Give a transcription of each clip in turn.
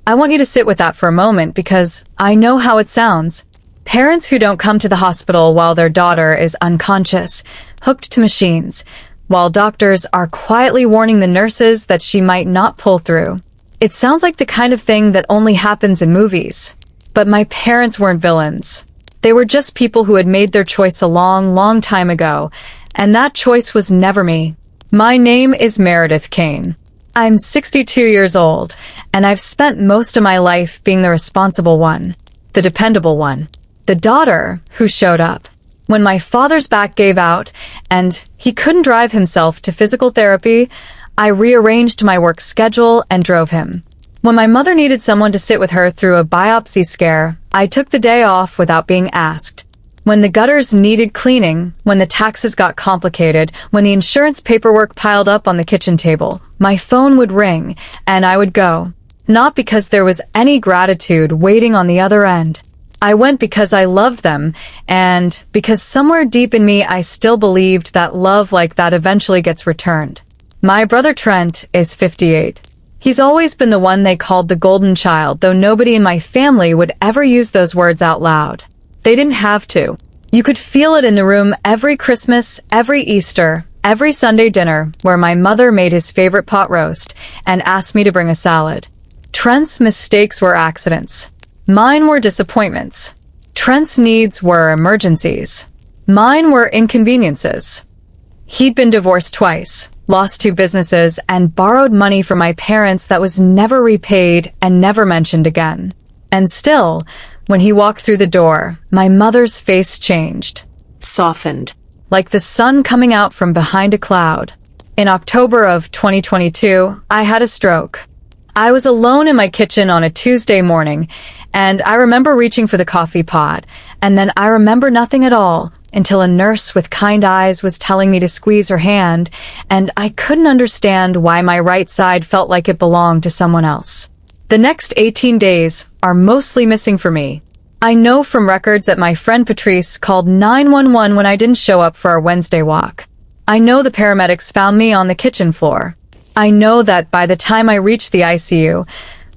I want you to sit with that for a moment because I know how it sounds. Parents who don't come to the hospital while their daughter is unconscious, hooked to machines, while doctors are quietly warning the nurses that she might not pull through. It sounds like the kind of thing that only happens in movies. But my parents weren't villains. They were just people who had made their choice a long, long time ago, and that choice was never me. My name is Meredith Kane. I'm 62 years old, and I've spent most of my life being the responsible one, the dependable one, the daughter who showed up. When my father's back gave out, and he couldn't drive himself to physical therapy, I rearranged my work schedule and drove him. When my mother needed someone to sit with her through a biopsy scare, I took the day off without being asked. When the gutters needed cleaning, when the taxes got complicated, when the insurance paperwork piled up on the kitchen table, my phone would ring, and I would go. Not because there was any gratitude waiting on the other end. I went because I loved them, and because somewhere deep in me I still believed that love like that eventually gets returned. My brother Trent is 58. He's always been the one they called the golden child, though nobody in my family would ever use those words out loud. They didn't have to. You could feel it in the room every Christmas, every Easter, every Sunday dinner, where my mother made his favorite pot roast and asked me to bring a salad. Trent's mistakes were accidents. Mine were disappointments. Trent's needs were emergencies. Mine were inconveniences. He'd been divorced twice, lost 2 businesses, and borrowed money from my parents that was never repaid and never mentioned again. And still, when he walked through the door, my mother's face changed, softened, like the sun coming out from behind a cloud. In October of 2022, I had a stroke. I was alone in my kitchen on a Tuesday morning, and I remember reaching for the coffee pot, and then I remember nothing at all until a nurse with kind eyes was telling me to squeeze her hand, and I couldn't understand why my right side felt like it belonged to someone else. The next 18 days are mostly missing for me. I know from records that my friend Patrice called 911 when I didn't show up for our Wednesday walk. I know the paramedics found me on the kitchen floor. I know that by the time I reached the ICU,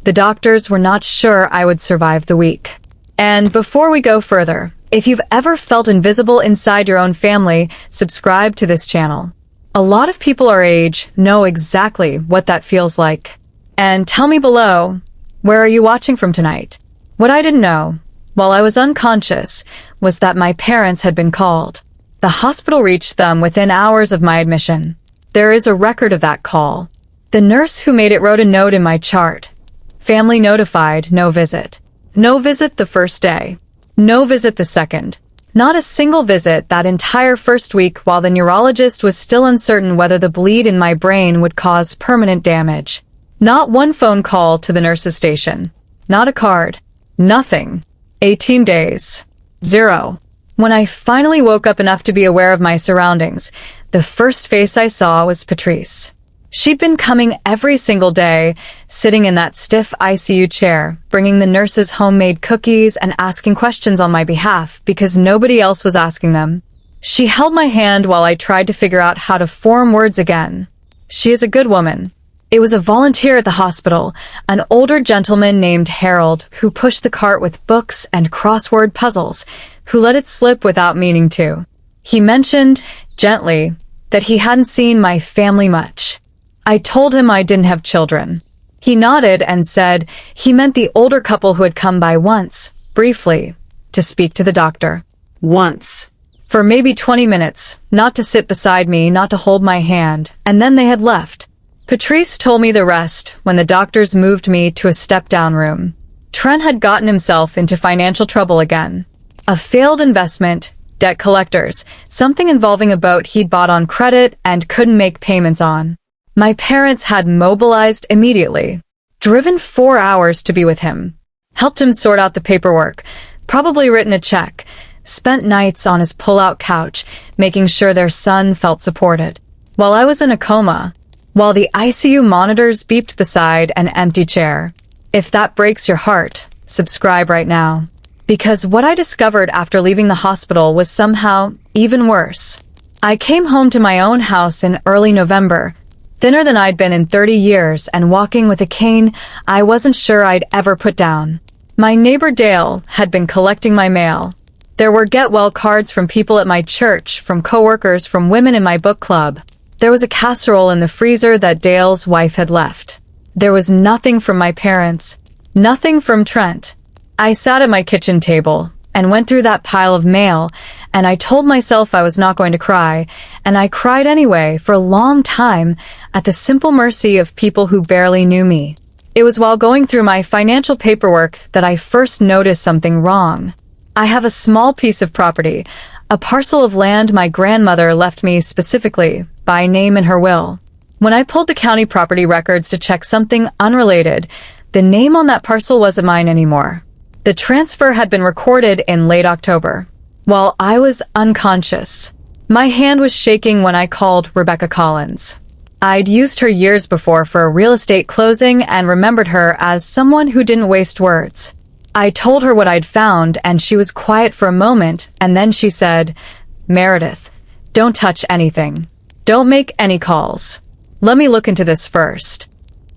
the doctors were not sure I would survive the week. And before we go further, if you've ever felt invisible inside your own family, subscribe to this channel. A lot of people our age know exactly what that feels like. And tell me below, where are you watching from tonight? What I didn't know, while I was unconscious, was that my parents had been called. The hospital reached them within hours of my admission. There is a record of that call. The nurse who made it wrote a note in my chart. Family notified, no visit. No visit the first day. No visit the second. Not a single visit that entire first week while the neurologist was still uncertain whether the bleed in my brain would cause permanent damage. Not one phone call to the nurse's station. Not a card. Nothing. 18 days. 0. When I finally woke up enough to be aware of my surroundings, the first face I saw was Patrice. She'd been coming every single day, sitting in that stiff ICU chair, bringing the nurses homemade cookies and asking questions on my behalf because nobody else was asking them. She held my hand while I tried to figure out how to form words again. She is a good woman. It was a volunteer at the hospital, an older gentleman named Harold, who pushed the cart with books and crossword puzzles, who let it slip without meaning to. He mentioned, gently, that he hadn't seen my family much. I told him I didn't have children. He nodded and said he meant the older couple who had come by once, briefly, to speak to the doctor. Once. For maybe 20 minutes, not to sit beside me, not to hold my hand, and then they had left. Patrice told me the rest when the doctors moved me to a step-down room. Trent had gotten himself into financial trouble again. A failed investment, debt collectors, something involving a boat he'd bought on credit and couldn't make payments on. My parents had mobilized immediately, driven 4 hours to be with him, helped him sort out the paperwork, probably written a check, spent nights on his pull-out couch, making sure their son felt supported. While I was in a coma, while the ICU monitors beeped beside an empty chair. If that breaks your heart, subscribe right now. Because what I discovered after leaving the hospital was somehow even worse. I came home to my own house in early November, thinner than I'd been in 30 years and walking with a cane I wasn't sure I'd ever put down. My neighbor Dale had been collecting my mail. There were get well cards from people at my church, from coworkers, from women in my book club. There was a casserole in the freezer that Dale's wife had left. There was nothing from my parents, nothing from Trent. I sat at my kitchen table and went through that pile of mail, and I told myself I was not going to cry, and I cried anyway for a long time at the simple mercy of people who barely knew me. It was while going through my financial paperwork that I first noticed something wrong. I have a small piece of property, a parcel of land my grandmother left me specifically, by name in her will. When I pulled the county property records to check something unrelated, the name on that parcel wasn't mine anymore. The transfer had been recorded in late October, while I was unconscious. My hand was shaking when I called Rebecca Collins. I'd used her years before for a real estate closing and remembered her as someone who didn't waste words. I told her what I'd found, and she was quiet for a moment, and then she said, "Meredith, don't touch anything. Don't make any calls. Let me look into this first."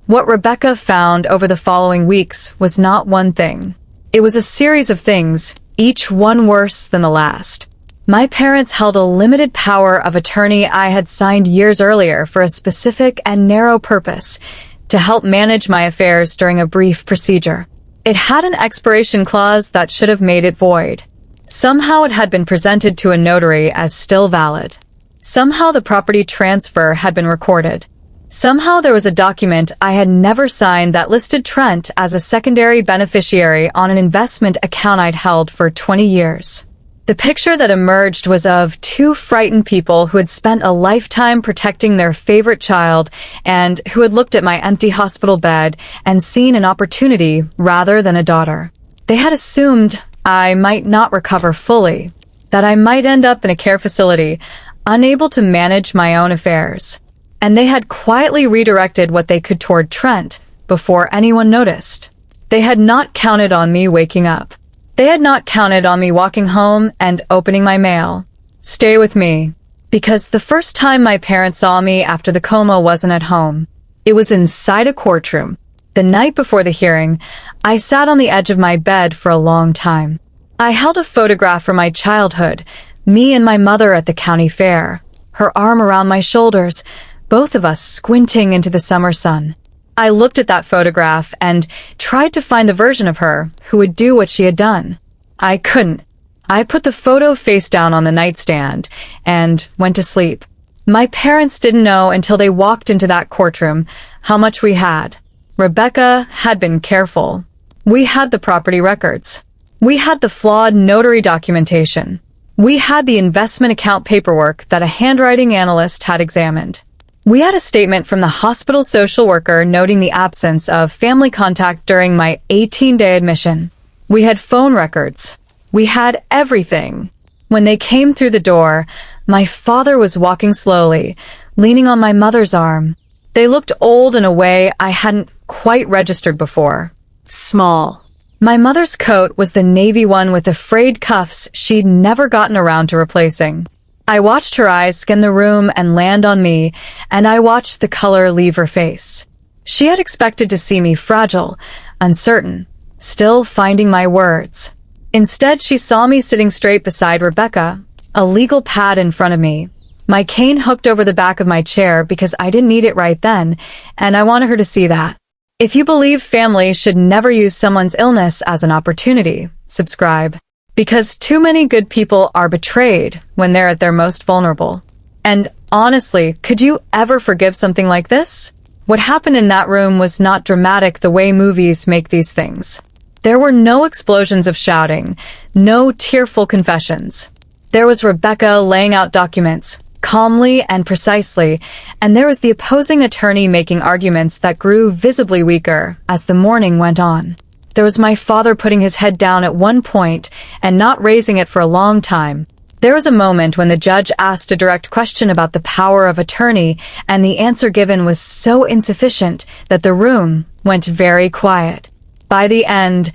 What Rebecca found over the following weeks was not one thing. It was a series of things, each one worse than the last. My parents held a limited power of attorney I had signed years earlier for a specific and narrow purpose, to help manage my affairs during a brief procedure. It had an expiration clause that should have made it void. Somehow it had been presented to a notary as still valid. Somehow the property transfer had been recorded. Somehow there was a document I had never signed that listed Trent as a secondary beneficiary on an investment account I'd held for 20 years. The picture that emerged was of two frightened people who had spent a lifetime protecting their favorite child and who had looked at my empty hospital bed and seen an opportunity rather than a daughter. They had assumed I might not recover fully, that I might end up in a care facility, unable to manage my own affairs. And they had quietly redirected what they could toward Trent before anyone noticed. They had not counted on me waking up. They had not counted on me walking home and opening my mail. Stay with me. Because the first time my parents saw me after the coma wasn't at home. It was inside a courtroom. The night before the hearing, I sat on the edge of my bed for a long time. I held a photograph from my childhood, me and my mother at the county fair, her arm around my shoulders, both of us squinting into the summer sun. I looked at that photograph and tried to find the version of her who would do what she had done. I couldn't. I put the photo face down on the nightstand and went to sleep. My parents didn't know until they walked into that courtroom how much we had. Rebecca had been careful. We had the property records. We had the flawed notary documentation. We had the investment account paperwork that a handwriting analyst had examined. We had a statement from the hospital social worker noting the absence of family contact during my 18-day admission. We had phone records. We had everything. When they came through the door, my father was walking slowly, leaning on my mother's arm. They looked old in a way I hadn't quite registered before. Small. My mother's coat was the navy one with the frayed cuffs she'd never gotten around to replacing. I watched her eyes scan the room and land on me, and I watched the color leave her face. She had expected to see me fragile, uncertain, still finding my words. Instead, she saw me sitting straight beside Rebecca, a legal pad in front of me, my cane hooked over the back of my chair because I didn't need it right then, and I wanted her to see that. If you believe family should never use someone's illness as an opportunity, subscribe. Because too many good people are betrayed when they're at their most vulnerable. And honestly, could you ever forgive something like this? What happened in that room was not dramatic the way movies make these things. There were no explosions of shouting, no tearful confessions. There was Rebecca laying out documents, calmly and precisely, and there was the opposing attorney making arguments that grew visibly weaker as the morning went on. There was my father putting his head down at one point and not raising it for a long time. There was a moment when the judge asked a direct question about the power of attorney, and the answer given was so insufficient that the room went very quiet. By the end,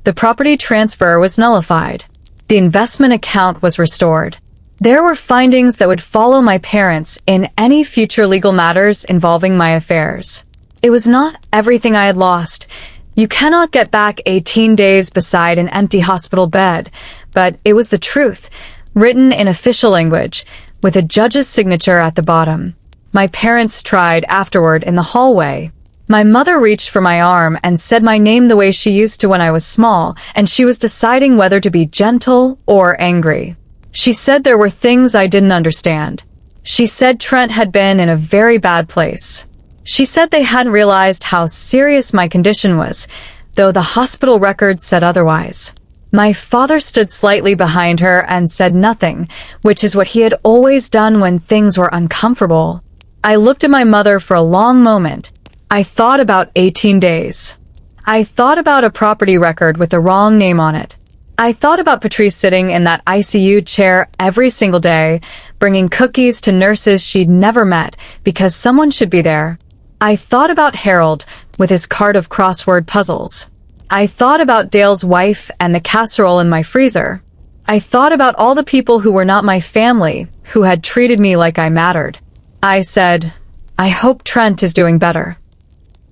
the property transfer was nullified. The investment account was restored. There were findings that would follow my parents in any future legal matters involving my affairs. It was not everything I had lost. You cannot get back 18 days beside an empty hospital bed, but it was the truth, written in official language, with a judge's signature at the bottom. My parents tried afterward in the hallway. My mother reached for my arm and said my name the way she used to when I was small, and she was deciding whether to be gentle or angry. She said there were things I didn't understand. She said Trent had been in a very bad place. She said they hadn't realized how serious my condition was, though the hospital records said otherwise. My father stood slightly behind her and said nothing, which is what he had always done when things were uncomfortable. I looked at my mother for a long moment. I thought about 18 days. I thought about a property record with the wrong name on it. I thought about Patrice sitting in that ICU chair every single day, bringing cookies to nurses she'd never met because someone should be there. I thought about Harold with his cart of crossword puzzles. I thought about Dale's wife and the casserole in my freezer. I thought about all the people who were not my family, who had treated me like I mattered. I said, I hope Trent is doing better.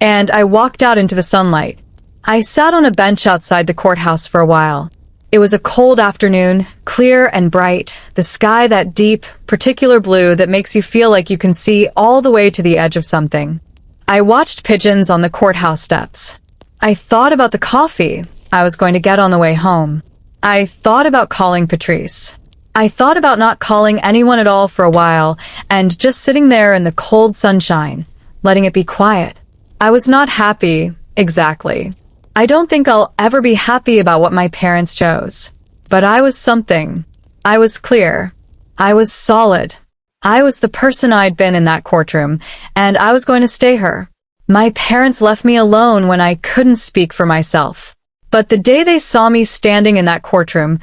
And I walked out into the sunlight. I sat on a bench outside the courthouse for a while. It was a cold afternoon, clear and bright, the sky that deep, particular blue that makes you feel like you can see all the way to the edge of something. I watched pigeons on the courthouse steps. I thought about the coffee I was going to get on the way home. I thought about calling Patrice. I thought about not calling anyone at all for a while and just sitting there in the cold sunshine, letting it be quiet. I was not happy, exactly. I don't think I'll ever be happy about what my parents chose. But I was something. I was clear. I was solid. I was the person I'd been in that courtroom, and I was going to stay her. My parents left me alone when I couldn't speak for myself. But the day they saw me standing in that courtroom,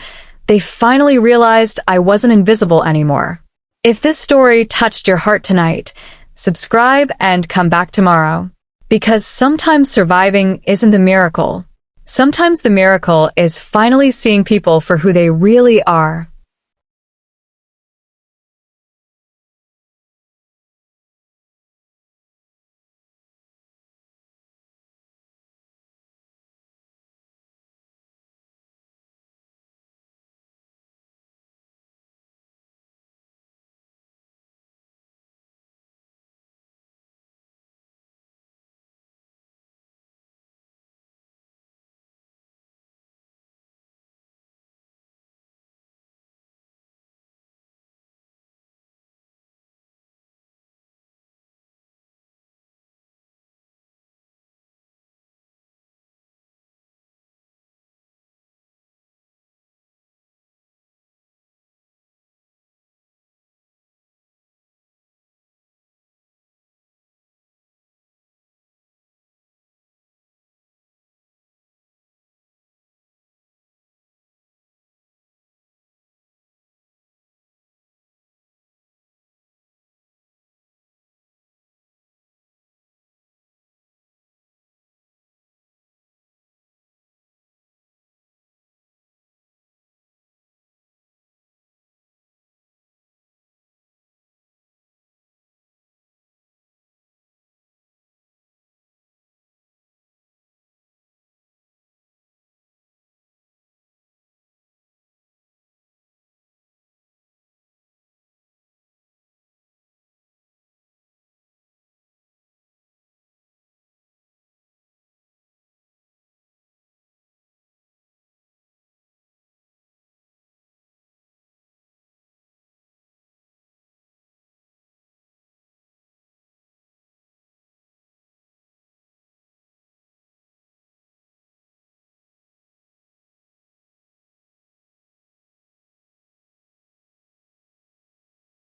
they finally realized I wasn't invisible anymore. If this story touched your heart tonight, subscribe and come back tomorrow. Because sometimes surviving isn't the miracle. Sometimes the miracle is finally seeing people for who they really are.